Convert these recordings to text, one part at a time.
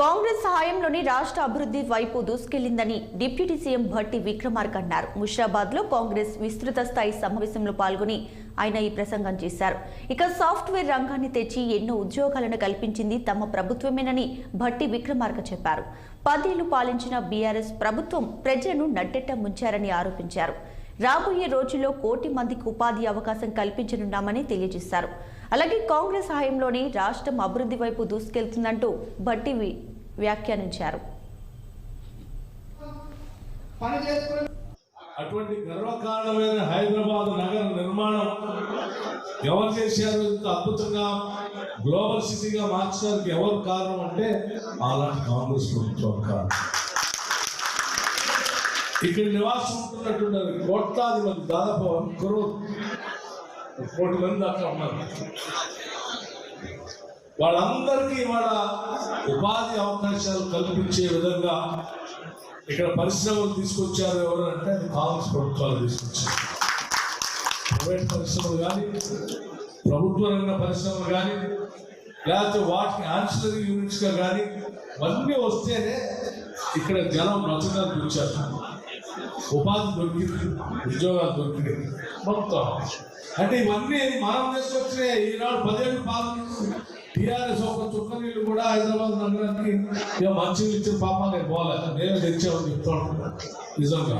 కాంగ్రెస్ హయాంలోని రాష్ట్ర అభివృద్ధి వైపు దూసుకెళ్లిందని డిప్యూటీ సీఎం భట్టి విక్రమార్క అన్నారు. ముషిరాబాద్ లో కాంగ్రెస్ విస్తృత స్థాయి సమావేశంలో పాల్గొని ఆయన ఈ ప్రసంగం చేశారు. ఇక సాఫ్ట్వేర్ రంగాన్ని తెచ్చి ఎన్నో ఉద్యోగాలను కల్పించింది తమ ప్రభుత్వమేనని భట్టి విక్రమార్క చెప్పారు. 10 ఏళ్లు పాలించిన బీఆర్ఎస్ ప్రభుత్వం ప్రజలను నట్టెట్ట ముంచారని ఆరోపించారు. రాబోయే రోజుల్లో 1 కోటి మందికి ఉపాధి అవకాశం కల్పించనున్నామని తెలియజేశారు. అలాగే కాంగ్రెస్ హయాంలోని రాష్ట్రం అభివృద్ధి వైపు దూసుకెళ్తుందంటూ భట్టి వ్యాఖ్యానించారు. అటువంటి గర్వకారణమైన హైదరాబాద్ నగర నిర్మాణం ఎవరు చేశారు? ఇంత అద్భుతంగా గ్లోబల్ సిటీగా మార్చడానికి ఎవరు కారణం అంటే అలాంటి కాంగ్రెస్ ప్రభుత్వం కారణం. ఇక్కడ నివాసం ఉంటున్నటువంటి కోట్లాది మంది, దాదాపు 1 కోటి మంది దాకా ఉన్నారు. వాళ్ళందరికీ వాళ్ళ ఉపాధి అవకాశాలు కల్పించే విధంగా ఇక్కడ పరిశ్రమలు తీసుకొచ్చారు. ఎవరు అంటే అది కాంగ్రెస్ ప్రభుత్వాలు తీసుకొచ్చారు. ప్రైవేట్ పరిశ్రమలు కానీ, ప్రభుత్వ రంగ పరిశ్రమలు కానీ, లేకపోతే వాటికి యాన్సిలరీ యూనిట్స్గా కానీ ఇవన్నీ వస్తేనే ఇక్కడ జనం బ్రతకడానికి వచ్చారు. ఉపాధి దొరికింది, ఉద్యోగాలు దొరికినాయి మొత్తం. అంటే ఇవన్నీ మనం తీసుకొచ్చినాయి. ఈనాడు 10 ఏళ్ళు పాలన టీఆర్ఎస్ ఒక చుక్క నీళ్ళు కూడా హైదరాబాద్ నగరానికి మంచి ఇచ్చిన పాప నేను పోలేదు, నేను తెచ్చామని చెప్తాను. నిజంగా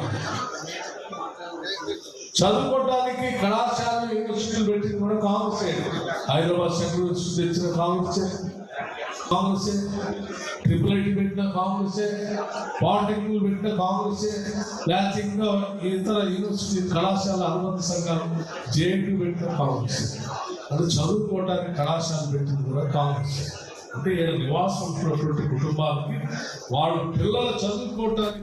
చదువుకోవడానికి కళాశాలలు, యూనివర్సిటీలు పెట్టింది కూడా కాంగ్రెస్. హైదరాబాద్ సెంట్రల్ యూనివర్సిటీ తెచ్చిన కాంగ్రెస్, ట్రిపుల్ ఐటీ పెట్టిన కాంగ్రెస్, పాలిటెక్నిక్ పెట్టిన కాంగ్రెస్, లేకపోతే ఇంకా ఇతర యూనివర్సిటీ కళాశాల అనుబంధ సంఘాలు జేఎన్టీ పెట్టిన కాంగ్రెస్. అంటే చదువుకోవడానికి కళాశాల పెట్టింది కూడా కాంగ్రెస్. అంటే నివాసం ఉంటున్నటువంటి కుటుంబాలకి వాళ్ళ పిల్లలు చదువుకోవడానికి